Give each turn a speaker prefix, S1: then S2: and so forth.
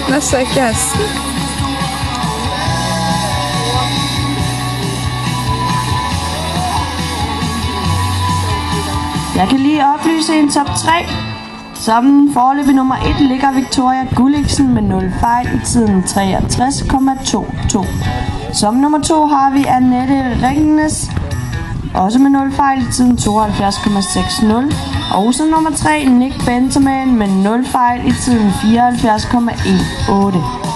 S1: Nasıl gelsin?
S2: Jeg kan lige oplyse en top 3. Som foreløbig nummer 1 ligger Victoria Gulliksen med 0 fejl i tiden 63,22. Som nummer 2 har vi Annette Ringnes, også med 0 fejl i tiden 72,60. Og som nummer 3 Nick Benjamin med 0 fejl i tiden 74,18.